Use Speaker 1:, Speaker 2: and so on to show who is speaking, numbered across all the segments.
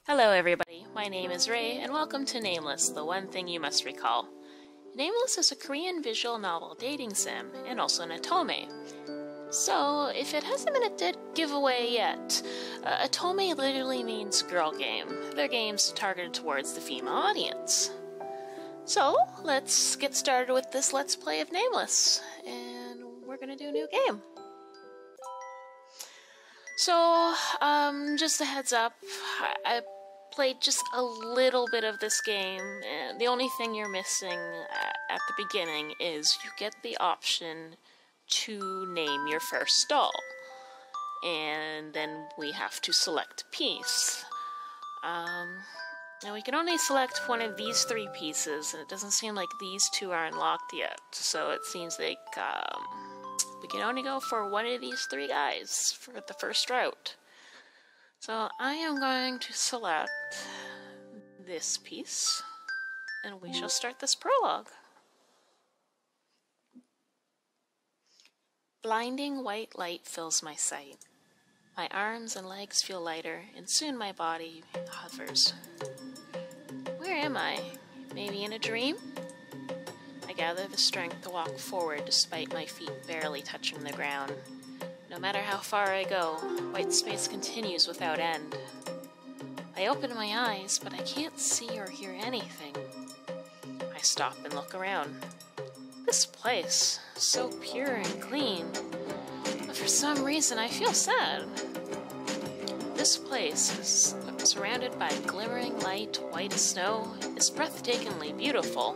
Speaker 1: Hello everybody, my name is Ray, and welcome to Nameless, the one thing you must recall. Nameless is a Korean visual novel dating sim, and also an Otome. So, if it hasn't been a dead giveaway yet, Otome literally means girl game. They're games targeted towards the female audience. So, let's get started with this Let's Play of Nameless, and we're gonna do a new game. So, just a heads up, I played just a little bit of this game, and the only thing you're missing at the beginning is you get the option to name your first doll. And then we have to select a piece. Now we can only select one of these three pieces, and it doesn't seem like these two are unlocked yet. So it seems like we can only go for one of these three guys for the first route. So I am going to select this piece, and we shall start this prologue. Blinding white light fills my sight. My arms and legs feel lighter, and soon my body hovers. Where am I? Maybe in a dream? I gather the strength to walk forward despite my feet barely touching the ground. No matter how far I go, white space continues without end. I open my eyes, but I can't see or hear anything. I stop and look around. This place, so pure and clean, but for some reason I feel sad. This place is surrounded by glimmering light, white as snow, is breathtakingly beautiful.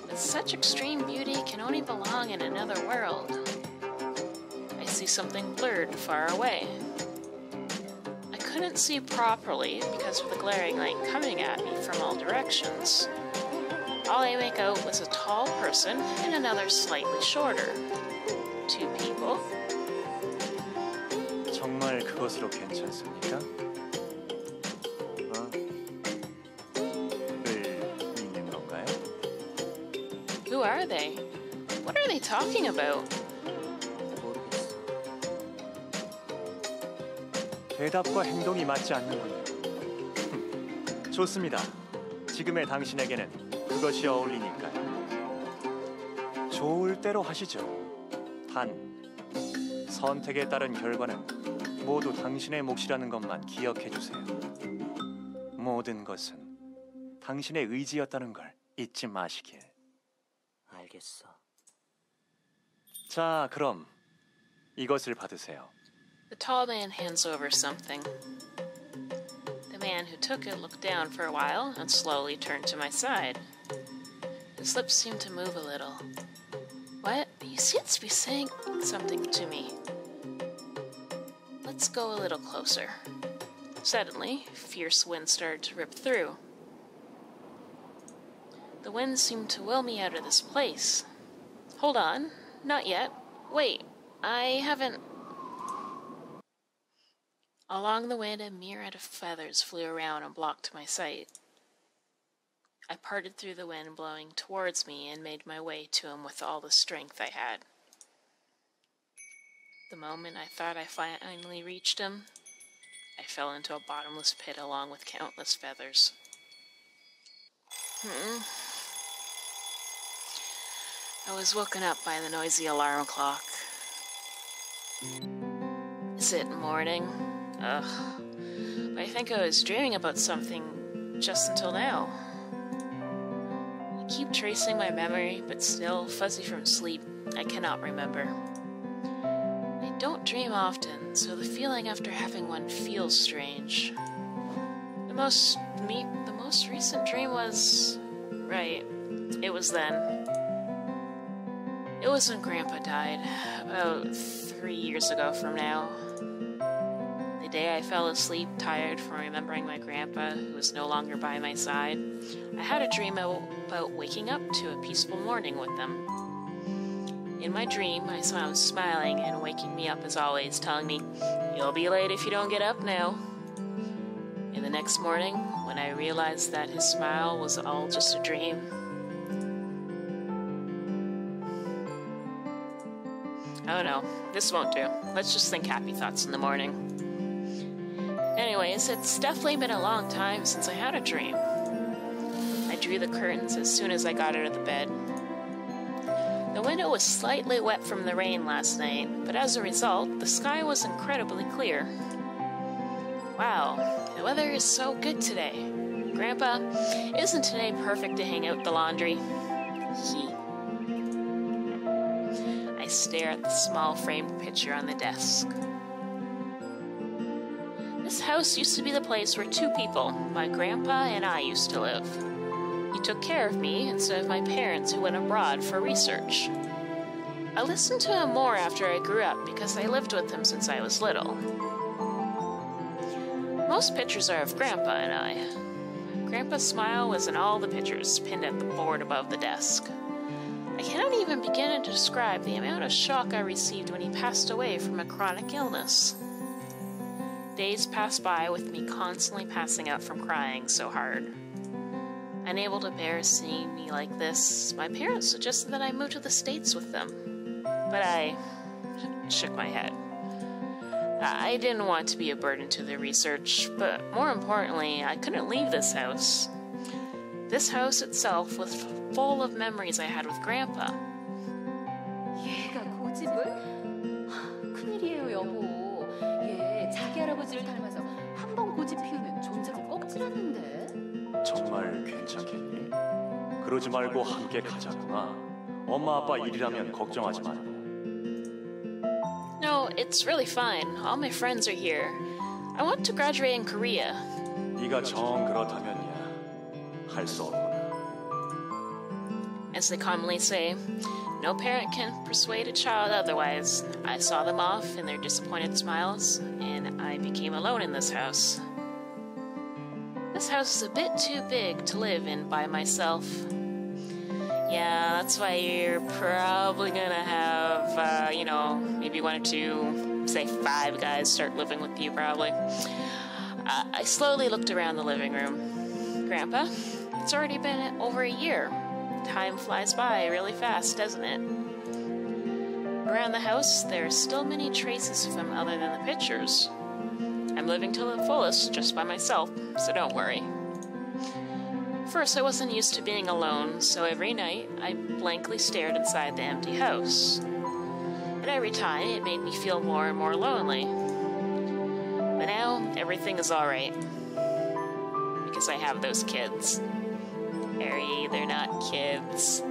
Speaker 1: But such extreme beauty can only belong in another world. I see something blurred far away. I couldn't see properly because of the glaring light coming at me from all directions. All I make out was a tall person and another slightly shorter. Two people.
Speaker 2: 정말 그것으로 괜찮습니까? 있는 건가요?
Speaker 1: Who are they? What are they talking about?
Speaker 2: 대답과 행동이 맞지 않는군요. 좋습니다. 지금의 당신에게는 그것이 어울리니까요. 좋을 대로 하시죠. 단, 선택에 따른 결과는 모두 당신의 몫이라는 것만 기억해 주세요. 모든 것은 당신의 의지였다는 걸 잊지 마시길.
Speaker 3: 알겠어.
Speaker 2: 자, 그럼 이것을 받으세요.
Speaker 1: The tall man hands over something. The man who took it looked down for a while and slowly turned to my side. His lips seemed to move a little. What? He seems to be saying something to me. Let's go a little closer. Suddenly, fierce wind started to rip through. The wind seemed to will me out of this place. Hold on. Not yet. Wait. I haven't... Along the wind, a myriad of feathers flew around and blocked my sight. I parted through the wind blowing towards me and made my way to him with all the strength I had. The moment I thought I finally reached him, I fell into a bottomless pit along with countless feathers. I was woken up by the noisy alarm clock. Is it morning? Ugh. But I think I was dreaming about something just until now. I keep tracing my memory, but still, fuzzy from sleep, I cannot remember. I don't dream often, so the feeling after having one feels strange. The most recent dream was... right, it was then. It was when Grandpa died, about 3 years ago from now. The day I fell asleep, tired from remembering my grandpa, who was no longer by my side, I had a dream about waking up to a peaceful morning with them. In my dream, I saw him smiling and waking me up as always, telling me, "You'll be late if you don't get up now." And the next morning, when I realized that his smile was all just a dream, oh no, this won't do. Let's just think happy thoughts in the morning. Anyway, Anyways, it's definitely been a long time since I had a dream. I drew the curtains as soon as I got out of the bed. The window was slightly wet from the rain last night, but as a result, the sky was incredibly clear. Wow, the weather is so good today. Grandpa, isn't today perfect to hang out the laundry? I stare at the small framed picture on the desk. This house used to be the place where two people, my grandpa and I, used to live. He took care of me instead of my parents who went abroad for research. I listened to him more after I grew up because I lived with him since I was little. Most pictures are of Grandpa and I. Grandpa's smile was in all the pictures pinned at the board above the desk. I cannot even begin to describe the amount of shock I received when he passed away from a chronic illness. Days passed by with me constantly passing out from crying so hard. Unable to bear seeing me like this, my parents suggested that I move to the States with them. But I shook my head. I didn't want to be a burden to the research, but more importantly, I couldn't leave this house. This house itself was full of memories I had with Grandpa.
Speaker 4: 얘가 고집을? 큰일이에요, 여보. 얘 자기 할아버지를 닮아서 한 번 고집 피우면 존재로 꺽질하는데.
Speaker 2: 정말 괜찮겠니? 그러지 말고 함께 가자꾸나. 엄마 아빠 일이라면 걱정하지 말고.
Speaker 1: No, it's really fine. All my friends are here. I want to graduate in Korea.
Speaker 2: 네가 정 그렇다면야 할 수 없구나.
Speaker 1: As they commonly say, no parent can persuade a child otherwise. I saw them off in their disappointed smiles, and I became alone in this house. This house is a bit too big to live in by myself. Yeah, that's why you're probably gonna have, maybe one or two, say 5 guys start living with you, probably. I slowly looked around the living room. Grandpa, it's already been over a year. Time flies by really fast, doesn't it? Around the house, there are still many traces of him other than the pictures. I'm living to the fullest just by myself, so don't worry. First, I wasn't used to being alone, so every night I blankly stared inside the empty house. And every time, it made me feel more and more lonely. But now, everything is alright. Because I have those kids. They're not kids.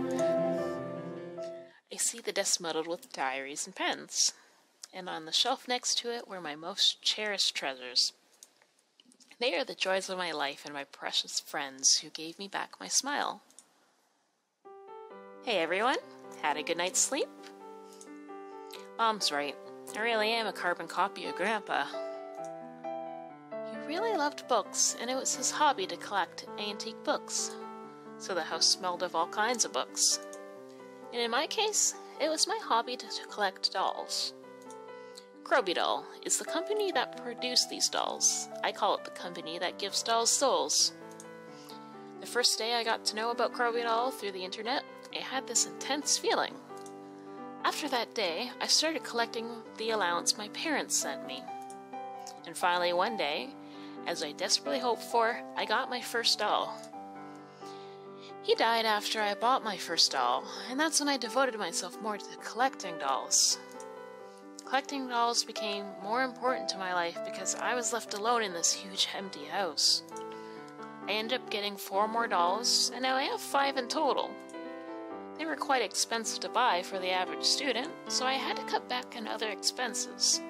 Speaker 1: I see the desk muddled with diaries and pens. And on the shelf next to it were my most cherished treasures. They are the joys of my life and my precious friends who gave me back my smile. Hey everyone, had a good night's sleep? Mom's right, I really am a carbon copy of Grandpa. He really loved books, and it was his hobby to collect antique books, so the house smelled of all kinds of books. And in my case, it was my hobby to collect dolls. Kroby Doll is the company that produced these dolls. I call it the company that gives dolls souls. The first day I got to know about Kroby Doll through the internet, it had this intense feeling. After that day, I started collecting the allowance my parents sent me. And finally one day, as I desperately hoped for, I got my first doll. He died after I bought my first doll, and that's when I devoted myself more to collecting dolls. Collecting dolls became more important to my life because I was left alone in this huge empty house. I ended up getting 4 more dolls, and now I have 5 in total. They were quite expensive to buy for the average student, so I had to cut back on other expenses.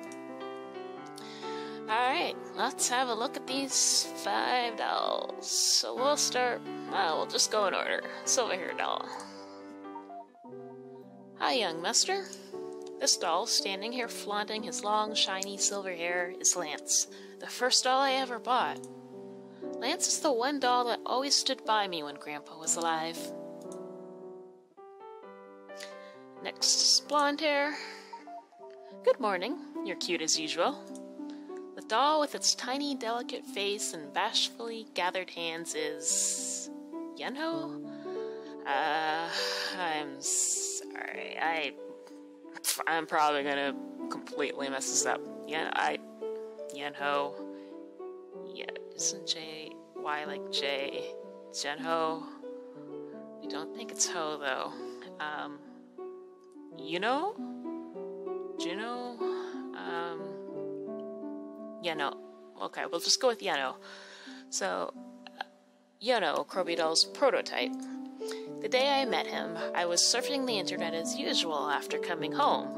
Speaker 1: Alright, let's have a look at these 5 dolls. So we'll just go in order. Silver hair doll. Hi, young mister. This doll, standing here flaunting his long, shiny silver hair, is Lance, the first doll I ever bought. Lance is the one doll that always stood by me when Grandpa was alive. Next is blonde hair. Good morning, you're cute as usual. The doll with its tiny, delicate face and bashfully gathered hands is... Yenho? I'm sorry, I'm probably gonna completely mess this up. Yenho. Isn't J-Y like J? Jenho? I don't think it's Ho, though. Yuno? Juno? Yeno. Okay, we'll just go with Yeno. So, Yeno, Krobidal's prototype. The day I met him, I was surfing the internet as usual after coming home.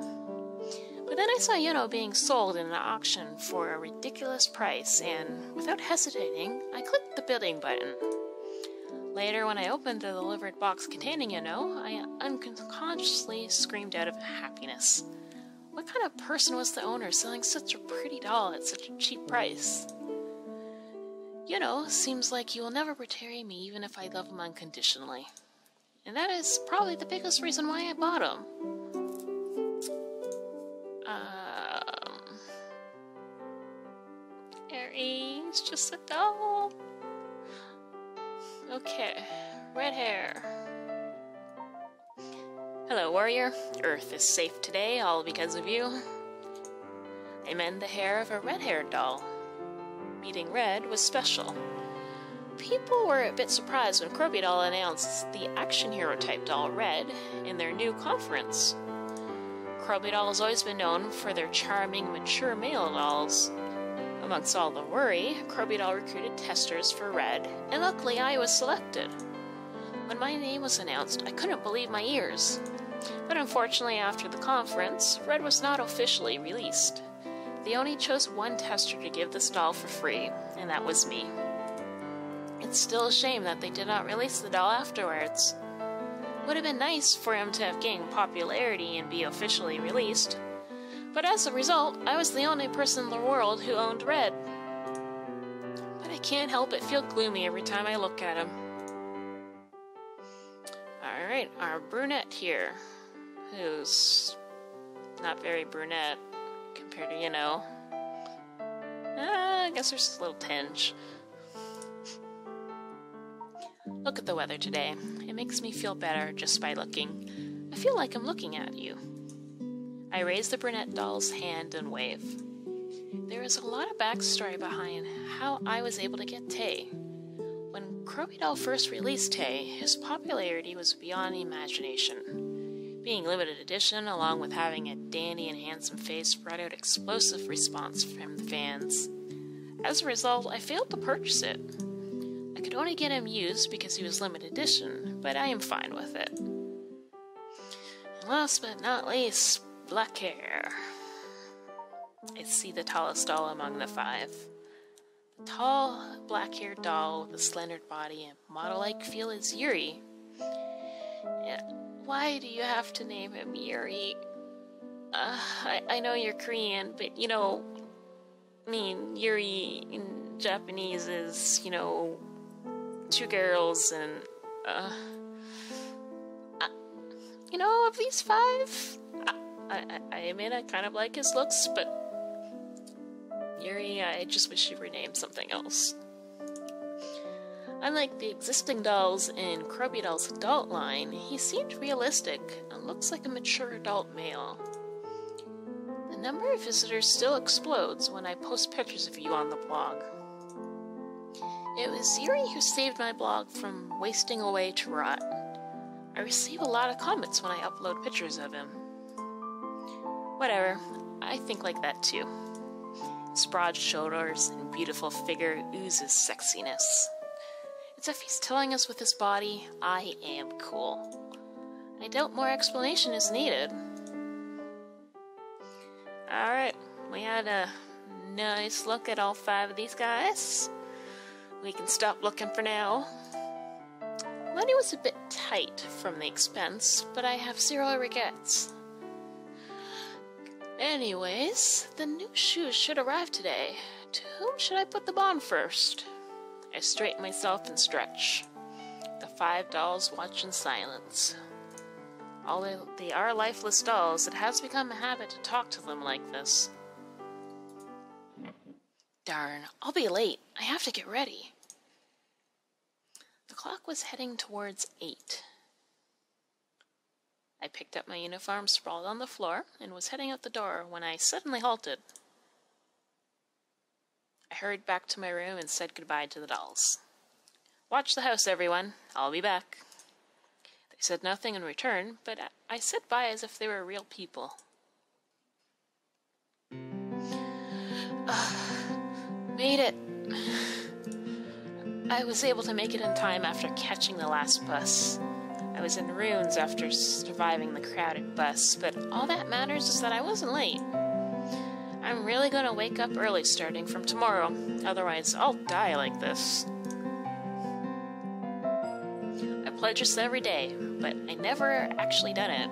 Speaker 1: But then I saw Yeno being sold in an auction for a ridiculous price, and without hesitating, I clicked the bidding button. Later, when I opened the delivered box containing Yeno, I unconsciously screamed out of happiness. What kind of person was the owner selling such a pretty doll at such a cheap price? Yeno seems like he will never betray me even if I love him unconditionally. And that is probably the biggest reason why I bought him. Aries, just a doll. Okay, red hair. Hello, warrior. Earth is safe today, all because of you. I mend the hair of a red-haired doll. Meeting Red was special. People were a bit surprised when Krobidal announced the action hero type doll Red in their new conference. Krobidal has always been known for their charming, mature male dolls. Amongst all the worry, Krobidal recruited testers for Red, and luckily I was selected. When my name was announced, I couldn't believe my ears. But unfortunately, after the conference, Red was not officially released. They only chose one tester to give this doll for free, and that was me. It's still a shame that they did not release the doll afterwards. Would have been nice for him to have gained popularity and be officially released. But as a result, I was the only person in the world who owned Red. But I can't help but feel gloomy every time I look at him. Alright, our brunette here, who's not very brunette compared to, I guess there's a little tinge. Look at the weather today. It makes me feel better just by looking. I feel like I'm looking at you. I raise the brunette doll's hand and wave. There is a lot of backstory behind how I was able to get Tay. When Krobidal first released Tay, his popularity was beyond imagination. Being limited edition, along with having a dandy and handsome face, brought out explosive response from the fans. As a result, I failed to purchase it. I could only get him used because he was limited edition, but I am fine with it. And last but not least, black hair. I see the tallest doll among the five. The tall, black-haired doll with a slender body and model-like feel is Yuri. Yeah, why do you have to name him Yuri? I know you're Korean, but Yuri in Japanese is, two girls and, of these five, I admit I kind of like his looks, but Yuri, I just wish you were named something else. Unlike the existing dolls in Krobidal's adult line, he seemed realistic and looks like a mature adult male. The number of visitors still explodes when I post pictures of you on the blog. It was Yuri who saved my blog from wasting away to rot. I receive a lot of comments when I upload pictures of him. Whatever, I think like that too. His broad shoulders and beautiful figure oozes sexiness. It's if he's telling us with his body, I am cool. I doubt more explanation is needed. Alright, we had a nice look at all five of these guys. We can stop looking for now. Money was a bit tight from the expense, but I have zero regrets. Anyways, the new shoes should arrive today. To whom should I put them on first? I straighten myself and stretch. The five dolls watch in silence. Although they are lifeless dolls, it has become a habit to talk to them like this. Darn, I'll be late. I have to get ready. The clock was heading towards 8. I picked up my uniform sprawled on the floor and was heading out the door when I suddenly halted. I hurried back to my room and said goodbye to the dolls. Watch the house, everyone. I'll be back. They said nothing in return, but I said bye as if they were real people. Made it. I was able to make it in time after catching the last bus. I was in ruins after surviving the crowded bus, but all that matters is that I wasn't late. I'm really gonna wake up early starting from tomorrow, otherwise I'll die like this. I pledge this every day, but I never actually done it.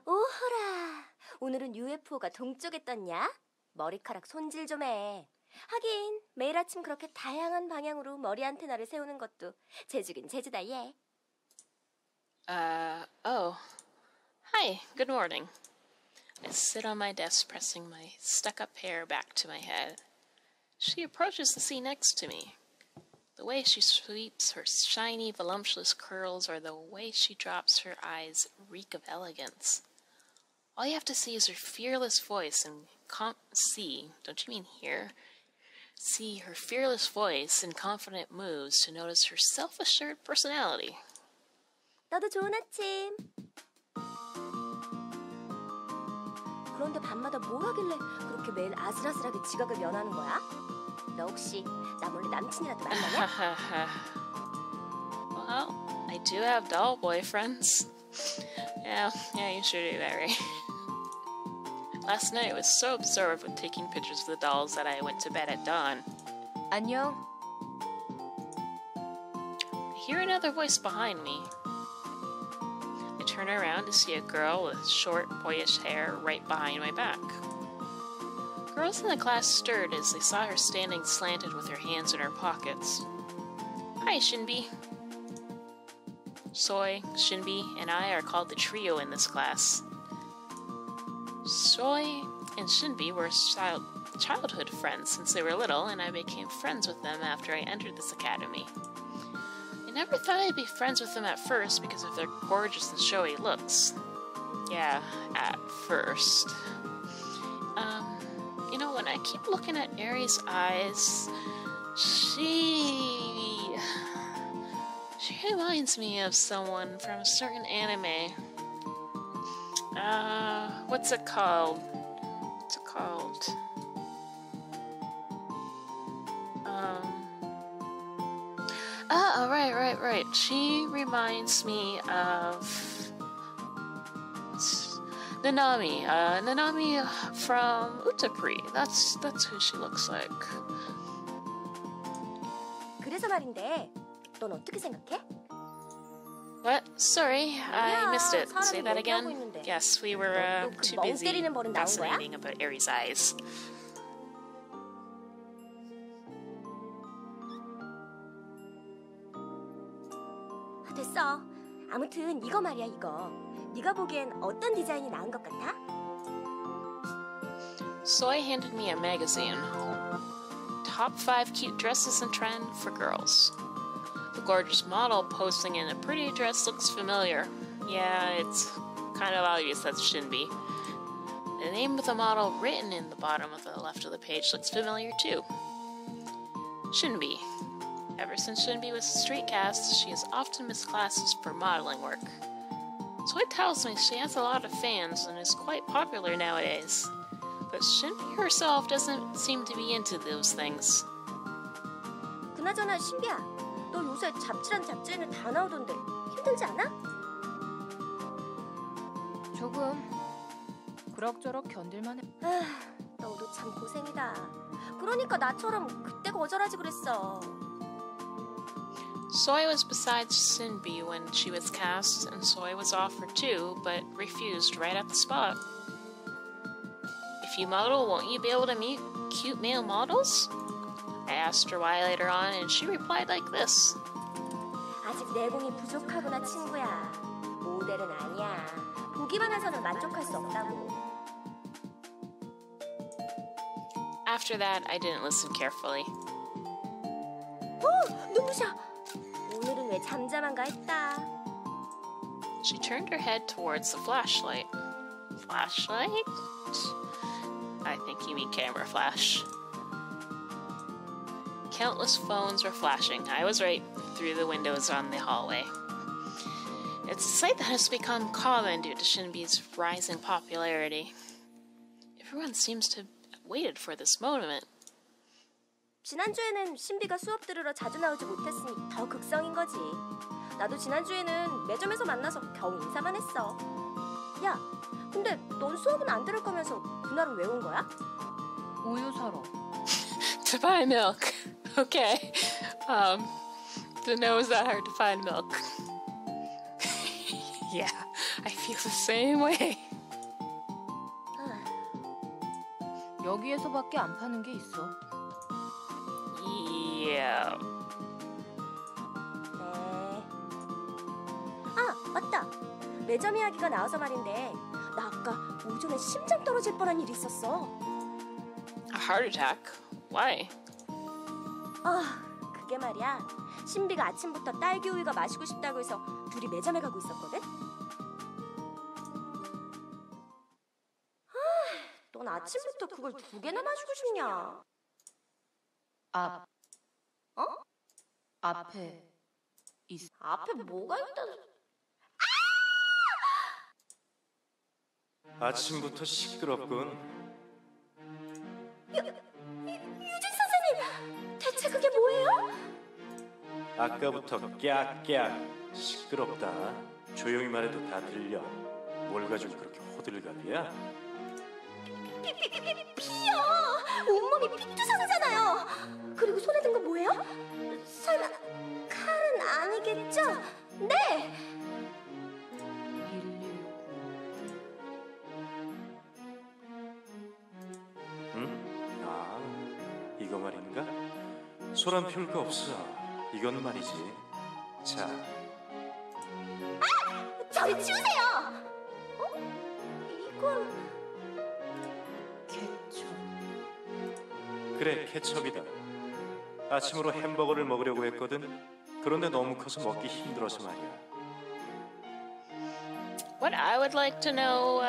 Speaker 5: 오호라, 오늘은 UFO가 동쪽에 떴냐? 머리카락 손질 좀 해. 하긴 매일 아침 그렇게 다양한 방향으로 머리 안테나를 세우는 것도 재주긴 재주다 얘.
Speaker 1: Oh. Hi, good morning. I sit on my desk pressing my stuck-up hair back to my head. She approaches the seat next to me. The way she sweeps her shiny, voluptuous curls or the way she drops her eyes reek of elegance. All you have to see is her fearless voice and don't you mean hear? See her fearless voice and confident moves to notice her self-assured personality.
Speaker 5: 너도 좋은 아침. 그런데 밤마다 뭐 하길래 그렇게 매일 아슬아슬하게 지각을 면하는 거야? 너 혹시 나 몰래 남친이라도 만나냐?
Speaker 1: Well, I do have doll boyfriends. Yeah, you sure do that, right? Last night I was so absorbed with taking pictures of the dolls that I went to bed at dawn.
Speaker 5: 안녕.
Speaker 1: I hear another voice behind me. I turn around to see a girl with short, boyish hair right behind my back. Girls in the class stirred as they saw her standing slanted with her hands in her pockets. Hi, Shinbi. Soy, Shinbi, and I are called the trio in this class. Soy and Shinbi were childhood friends since they were little, and I became friends with them after I entered this academy. I never thought I'd be friends with them at first because of their gorgeous and showy looks. Yeah, at first. When I keep looking at Aries' eyes, she reminds me of someone from a certain anime. What's it called? Right. She reminds me of Nanami. Nanami from Otome. That's who she looks like.
Speaker 5: 그래서 말인데, 넌 어떻게 생각해?
Speaker 1: What? Sorry, I missed it. Say that again? Yes, we were too busy fascinating about Aries' eyes.
Speaker 5: 됐어. 아무튼 이거 말이야, 이거. 네가 보기엔 어떤 디자인이 나은 것 같아?
Speaker 1: Soy handed me a magazine. Top 5 cute dresses in trend for girls. The gorgeous model posing in a pretty dress looks familiar. Yeah, it's kind of obvious that's Shinbi. The name of the model written in the bottom of the left of the page looks familiar too. Shinbi. Ever since Shinbi was a street cast, she has often missed classes for modeling work. So it tells me she has a lot of fans and is quite popular nowadays. But Shinbi herself doesn't seem to be into those things.
Speaker 5: 그나저나 신비야, 너 요새 잡지란 잡지에는 다 나오던데 힘들지 않아?
Speaker 4: 조금 그럭저럭 견딜만 해.
Speaker 5: 너도 참 고생이다. 그러니까 나처럼 그때 거절하지 그랬어.
Speaker 1: Soy was beside Shinbi when she was cast, and Soy was offered too, but refused right at the spot. If you model, won't you be able to meet cute male models? I asked her why later on, and she replied like this.
Speaker 5: 아직 내공이 부족하구나, 친구야. 모델은 아니야. 보기만 해서는 만족할 수 없다고.
Speaker 1: After that, I didn't listen carefully.
Speaker 5: 눈부셔. 오늘은 왜 잠잠한가 했다.
Speaker 1: She turned her head towards the flashlight. Flashlight? I think you mean camera flash. Countless phones were flashing. I was right, through the windows on the hallway. It's a sight that has become common due to Shinbi's rising popularity. Everyone seems to have waited for this moment.
Speaker 5: 지난주에는 신비가 수업 들으러 자주 나오지 못했으니 더 극성인 거지. 나도 지난주에는 매점에서 만나서 겨우 인사만 했어. 야, 근데 넌 수업은 안 들을 거면서 그날은 왜 온 거야?
Speaker 4: 우유 사러.
Speaker 1: To buy milk. Okay. Didn't know it was that hard to find milk. Yeah, I feel the same way.
Speaker 4: 여기에서밖에 안 파는 게 있어.
Speaker 1: Yeah.
Speaker 5: 네. 아, 맞다. 매점 이야기가 나와서 말인데 나 아까 오전에 심장 떨어질 뻔한 일이 있었어.
Speaker 1: A heart attack? Why?
Speaker 5: 아, 그게 말이야. 신비가 아침부터 딸기 우유가 마시고 싶다고 해서 둘이 매점에 가고 있었거든? 넌 아침부터 그걸 2개나 마시고 싶냐?
Speaker 4: 앞에 있어.
Speaker 5: 앞에 뭐가 있다는...
Speaker 2: 아침부터 시끄럽군.
Speaker 5: 유진 선생님! 대체 그게 뭐예요?
Speaker 2: 아까부터 깍깍 시끄럽다. 조용히 말해도 다 들려. 뭘 가지고 그렇게 호들갑이야?
Speaker 5: 피요! 온몸이 피투성이잖아요. 그리고 손에 든 거 뭐예요? 설마 칼은 아니겠죠? 네!
Speaker 4: 119.
Speaker 2: 응? 아, 이거 말인가? 소란 필요 없어. 이건 말이지. 자,
Speaker 5: 저리 치우세요! 어? 이건...
Speaker 4: 개초.
Speaker 2: 그래, 케첩이다. 아침으로 햄버거를 먹으려고 했거든. 그런데 너무 커서 먹기 힘들어서 말이야.
Speaker 1: What I would like to know,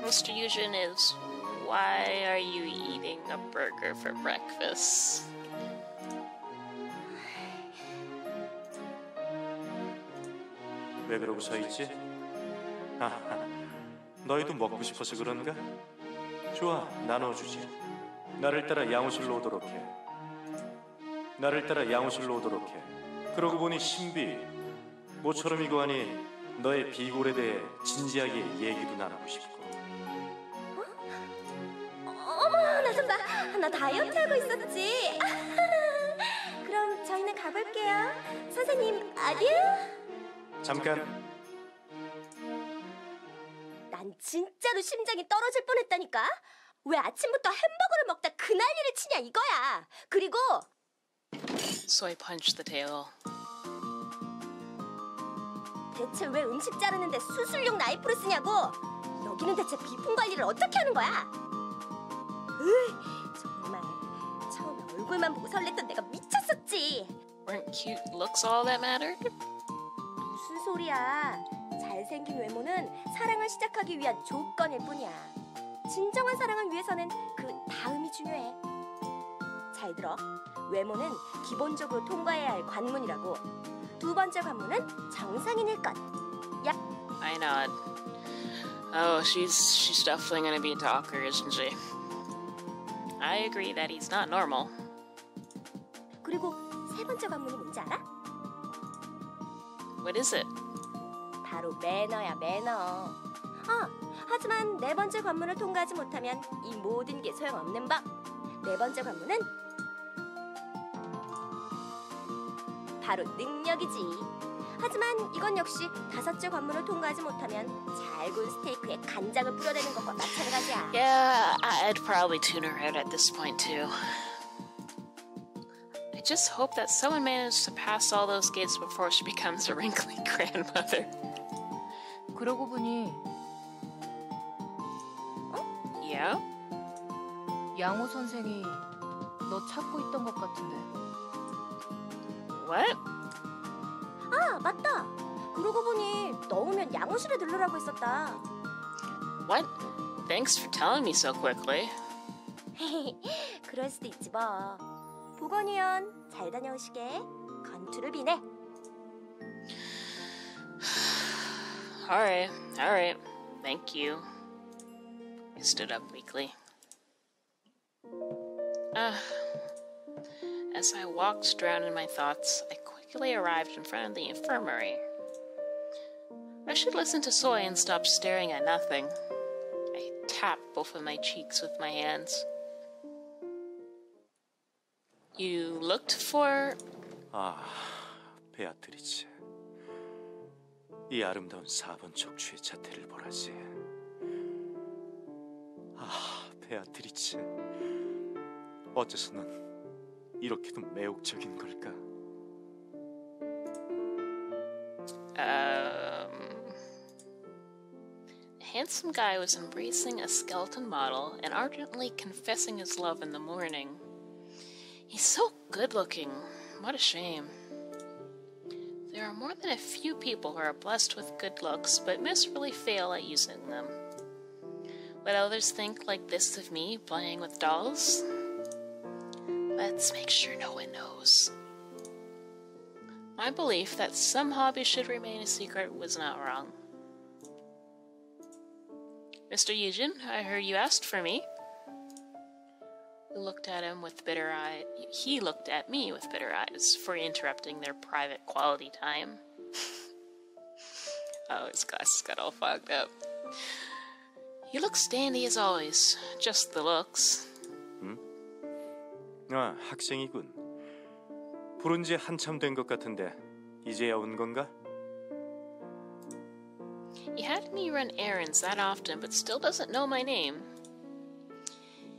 Speaker 1: Mr. Yujin, is why are you eating a burger for breakfast?
Speaker 2: 왜 그러고 서 있지? 하하, 너희도 먹고 싶어서 그런가? 좋아, 나눠주지. 나를 따라 양호실로 오도록 해. 나를 따라 양호실로 오도록 해. 그러고 보니 신비, 모처럼 이거 하니 너의 비골에 대해 진지하게 얘기도 나누고 싶고.
Speaker 5: 어머, 나 좀 봐. 나 다이어트 하고 있었지. 그럼 저희는 가볼게요. 선생님, 아듀.
Speaker 2: 잠깐.
Speaker 5: 난 진짜로 심장이 떨어질 뻔했다니까. 왜 아침부터 햄버거를 먹다 그 난리를 치냐 이거야. 그리고
Speaker 1: So I punched the table.
Speaker 5: 대체 왜 음식 자르는데 수술용 나이프를 쓰냐고. 여기는 대체 비품 관리를 어떻게 하는 거야. 정말 처음에 얼굴만 보고 설렜던 내가 미쳤었지.
Speaker 1: Weren't cute looks all that mattered?
Speaker 5: 무슨 소리야. 잘생긴 외모는 사랑을 시작하기 위한 조건일 뿐이야. 진정한 사랑을 위해서는 그 다음이 중요해. 잘 들어. 외모는 기본적으로 통과해야 할 관문이라고. 두 번째 관문은 정상인일 것. 야,
Speaker 1: I nod. Oh, she's definitely gonna be a talker, isn't she? I agree that he's not normal.
Speaker 5: 그리고 세 번째 관문이 뭔지 알아?
Speaker 1: What is it?
Speaker 5: 바로 매너야, 매너. 하지만 네 번째 관문을 통과하지 못하면 이 모든 게 소용없는 법. 네 번째 관문은 바로 능력이지. 하지만 이건 역시 다섯째 관문을 통과하지 못하면 잘 구운 스테이크에 간장을 뿌려대는 것과 마찬가지야.
Speaker 1: Yeah, I'd probably tune her out at this point too. I just hope that someone manages to pass all those gates before she becomes a wrinkly grandmother.
Speaker 4: 그러고 보니
Speaker 1: Yeah?
Speaker 4: 양호 선생이 너 찾고 있던 것 같은데.
Speaker 1: What?
Speaker 5: 맞다. 그러고 보니 너 오면 양호실에 들르라고 했었다.
Speaker 1: What? Thanks for telling me so quickly.
Speaker 5: 그럴 수도 있지 뭐. 보건위원 잘 다녀오시게. 건투를 비네.
Speaker 1: Alright. Thank you. I stood up weakly. As I walked drowned in my thoughts, I quickly arrived in front of the infirmary. I should listen to Soy and stop staring at nothing. I tapped both of my cheeks with my hands. You looked for...
Speaker 2: 아, 베아트리체. 이 아름다운 4번 척추의 자태를 보라지. 아, 베아트리체. 어째서 넌 이렇게도 매혹적인 걸까?
Speaker 1: A handsome guy was embracing a skeleton model and ardently confessing his love in the morning. He's so good-looking. What a shame. There are more than a few people who are blessed with good looks, but miserably fail at using them. Would others think like this of me, playing with dolls? Let's make sure no one knows. My belief that some hobbies should remain a secret was not wrong. Mr. Yujin, I heard you asked for me. Looked at him with bitter eyes. He looked at me with bitter eyes for interrupting their private quality time. Oh, his glasses got all fogged up. He looks dandy as always. Just the looks.
Speaker 2: 아, 학생이군. 부른 지 한참 된 것 같은데 이제야 온 건가?
Speaker 1: He had me run errands that often, but still doesn't know my name.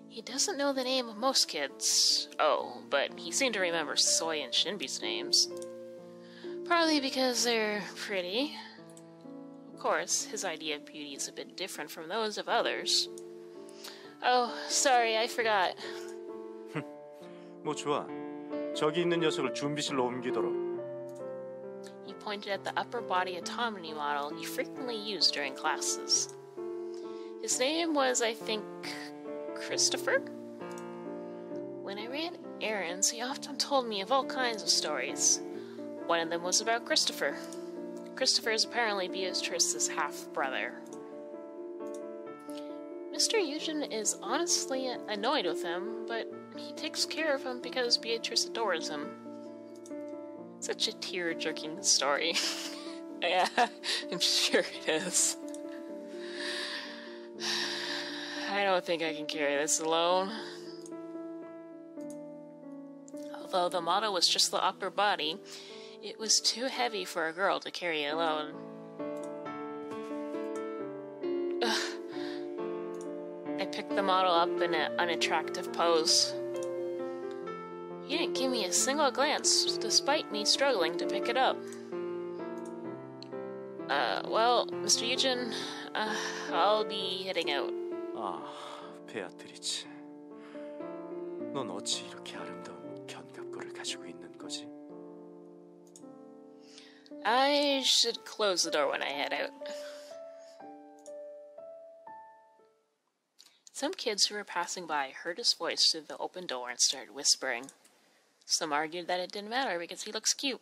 Speaker 1: He doesn't know the name of most kids. Oh, but he seemed to remember Soy and Shinbi's names. Partly because they're pretty. Of course, his idea of beauty is a bit different from those of others. Oh, sorry, I forgot.
Speaker 2: 뭐 좋아. 저기 있는 녀석을 준비실로 옮기도록.
Speaker 1: He pointed at the upper body Otome model he frequently used during classes. His name was, I think, Christopher? When I ran errands, he often told me of all kinds of stories. One of them was about Christopher. Christopher is apparently Beatrice's half-brother. Mr. Yujin is honestly annoyed with him, but he takes care of him because Beatrice adores him. Such a tear-jerking story. Yeah, I'm sure it is. I don't think I can carry this alone. Although the model was just the upper body, it was too heavy for a girl to carry alone. Ugh. I picked the model up in an unattractive pose. He didn't give me a single glance, despite me struggling to pick it up. Well, Mr. Yujin, I'll be heading out.
Speaker 2: 아, 베아트리체. 넌 어찌 이렇게 아름다운 견갑골을 가지고 있는 거지?
Speaker 1: I should close the door when I head out. Some kids who were passing by heard his voice through the open door and started whispering. Some argued that it didn't matter because he looks cute.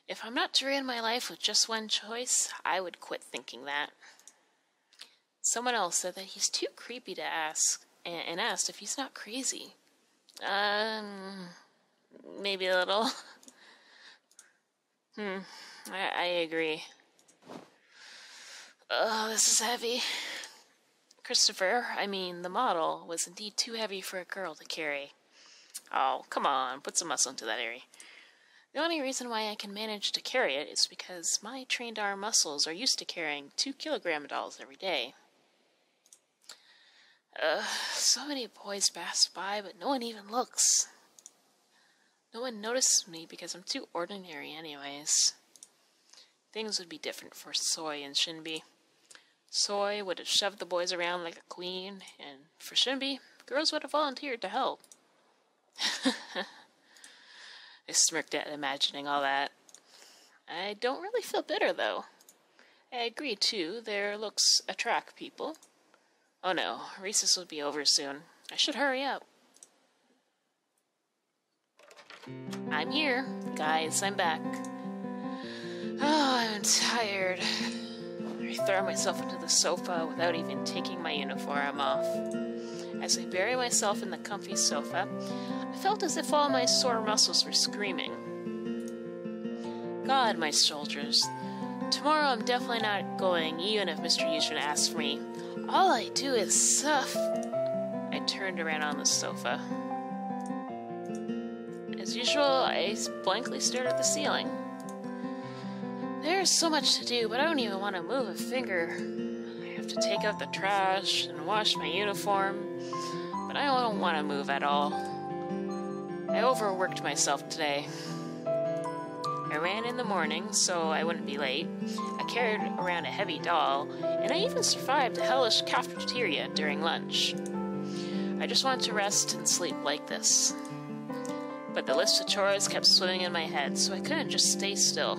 Speaker 1: If I'm not to ruin my life with just one choice, I would quit thinking that. Someone else said that he's too creepy to ask, and asked if he's not crazy. Maybe a little. I agree. Oh, this is heavy. Christopher, I mean the model, was indeed too heavy for a girl to carry. Oh, come on, put some muscle into that area. The only reason why I can manage to carry it is because my trained arm muscles are used to carrying 2-kilogram dolls every day. So many boys pass by, but no one even looks. No one notices me because I'm too ordinary anyways. Things would be different for Soy and Shinbi. Soy would have shoved the boys around like a queen, and for Shinbi, girls would have volunteered to help. I smirked at imagining all that. I don't really feel bitter, though. I agree, too, their looks attract people. Oh no, recess will be over soon. I should hurry up. I'm here. Guys, I'm back. Oh, I'm tired. I throw myself into the sofa without even taking my uniform off. As I bury myself in the comfy sofa, I felt as if all my sore muscles were screaming. God, my soldiers. Tomorrow I'm definitely not going, even if Mr. Yushin asks me. All I do is suff. I turned around on the sofa. As usual, I blankly stared at the ceiling. There's so much to do, but I don't even want to move a finger. I have to take out the trash and wash my uniform, but I don't want to move at all. I overworked myself today. I ran in the morning so I wouldn't be late. I carried around a heavy doll, and I even survived a hellish cafeteria during lunch. I just wanted to rest and sleep like this. But the list of chores kept swimming in my head, so I couldn't just stay still.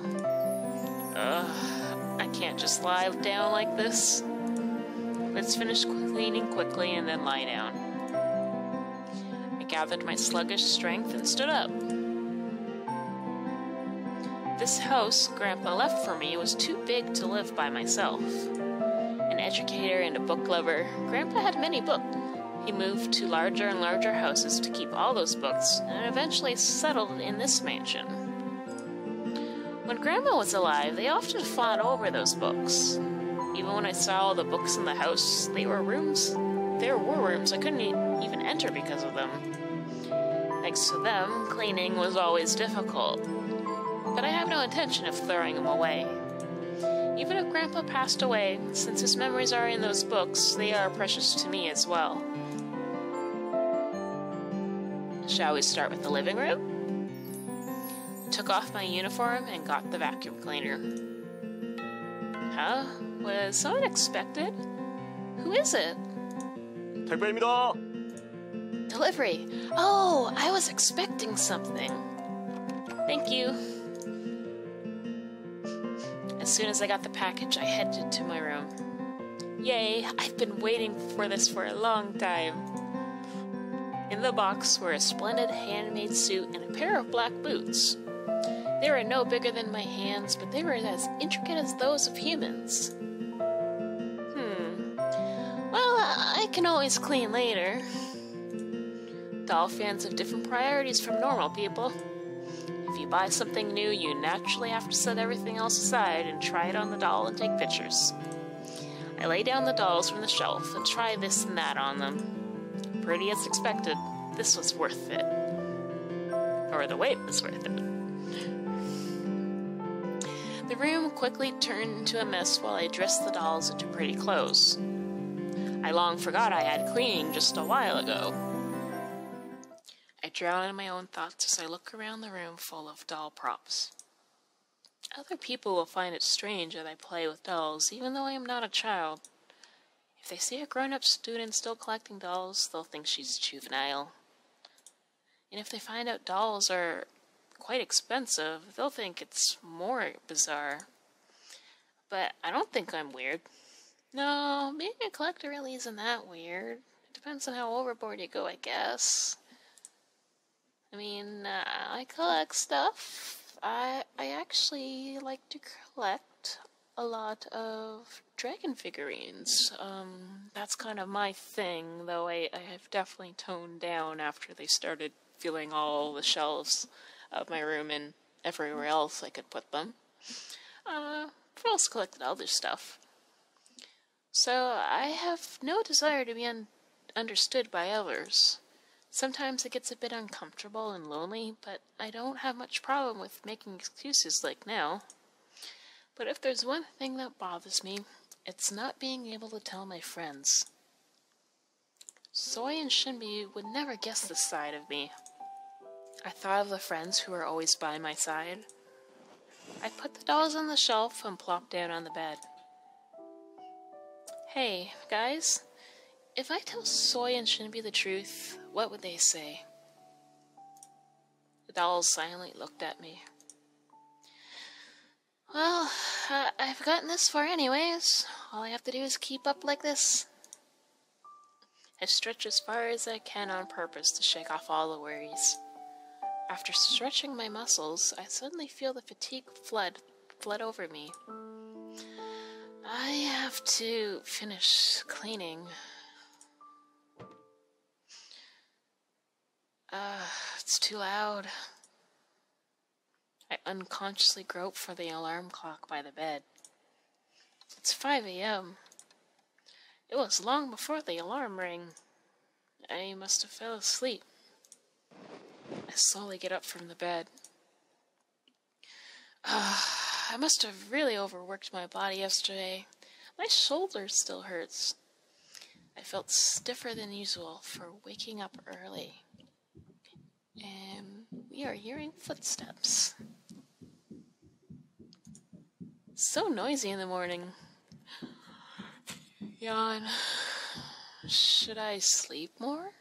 Speaker 1: I can't just lie down like this. Let's finish cleaning quickly and then lie down. I gathered my sluggish strength and stood up. This house Grandpa left for me was too big to live by myself. An educator and a book lover, Grandpa had many books. He moved to larger and larger houses to keep all those books, and eventually settled in this mansion. When Grandma was alive, they often fought over those books. Even when I saw all the books in the house, there were rooms I couldn't even enter because of them. Thanks to them, cleaning was always difficult. But I have no intention of throwing them away. Even if Grandpa passed away, since his memories are in those books, they are precious to me as well. Shall we start with the living room? Took off my uniform and got the vacuum cleaner. Huh? Was so unexpected? Who is it?
Speaker 2: 택배입니다.
Speaker 1: Delivery. Oh, I was expecting something. Thank you. As soon as I got the package, I headed to my room. Yay, I've been waiting for this for a long time. In the box were a splendid handmade suit and a pair of black boots. They were no bigger than my hands, but they were as intricate as those of humans. Well, I can always clean later. Doll fans have different priorities from normal people. If you buy something new, you naturally have to set everything else aside and try it on the doll and take pictures. I lay down the dolls from the shelf and try this and that on them. Pretty as expected, this was worth it. Or the wait was worth it. The room quickly turned into a mess while I dressed the dolls into pretty clothes. I long forgot I had cleaning just a while ago. I drown in my own thoughts as I look around the room full of doll props. Other people will find it strange that I play with dolls, even though I am not a child. If they see a grown-up student still collecting dolls, they'll think she's juvenile. And if they find out dolls are quite expensive, they'll think it's more bizarre. But I don't think I'm weird. No, being a collector really isn't that weird. It depends on how overboard you go, I guess. I mean, I collect stuff. I actually like to collect a lot of dragon figurines. That's kind of my thing, though I have definitely toned down after they started filling all the shelves of my room and everywhere else I could put them. I've also collected other stuff. So I have no desire to be understood by others. Sometimes it gets a bit uncomfortable and lonely, but I don't have much problem with making excuses like now. But if there's one thing that bothers me, it's not being able to tell my friends. Soy and Shinbi would never guess this side of me. I thought of the friends who are always by my side. I put the dolls on the shelf and plopped down on the bed. Hey, guys, if I tell Soy and Shinbi the truth, what would they say? The dolls silently looked at me. Well, I've gotten this far anyways. All I have to do is keep up like this. I stretch as far as I can on purpose to shake off all the worries. After stretching my muscles, I suddenly feel the fatigue flood over me. I have to finish cleaning. It's too loud. I unconsciously grope for the alarm clock by the bed. It's 5 a.m. It was long before the alarm rang. I must have fell asleep. I slowly get up from the bed. I must have really overworked my body yesterday. My shoulder still hurts. I felt stiffer than usual for waking up early. And we are hearing footsteps. So noisy in the morning. Yawn. Should I sleep more?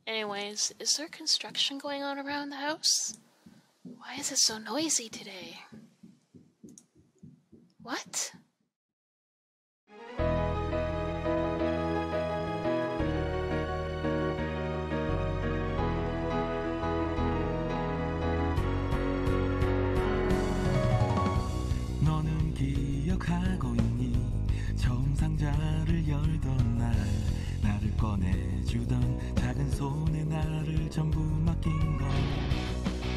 Speaker 1: Anyways, is there construction going on around the house? Why is it so noisy today? What?
Speaker 6: 너는 기억하고 있니? 처음 상자를 열던 날 나를 꺼내주던 작은 손에 나를 전부 맡긴 걸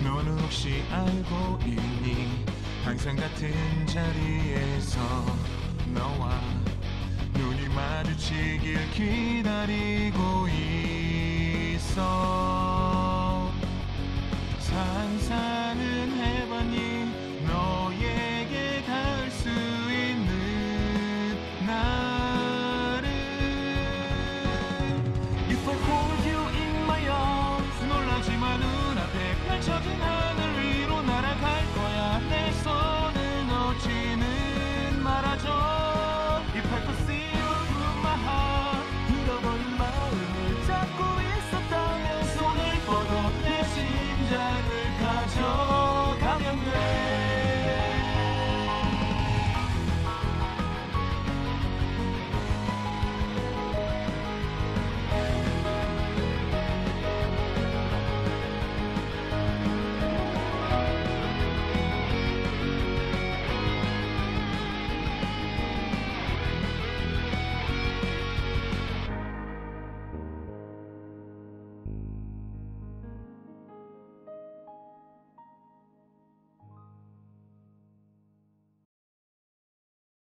Speaker 6: 너는 혹시 알고 있니? 항상 같은 자리에서 너와 눈이 마주치길 기다리고 있어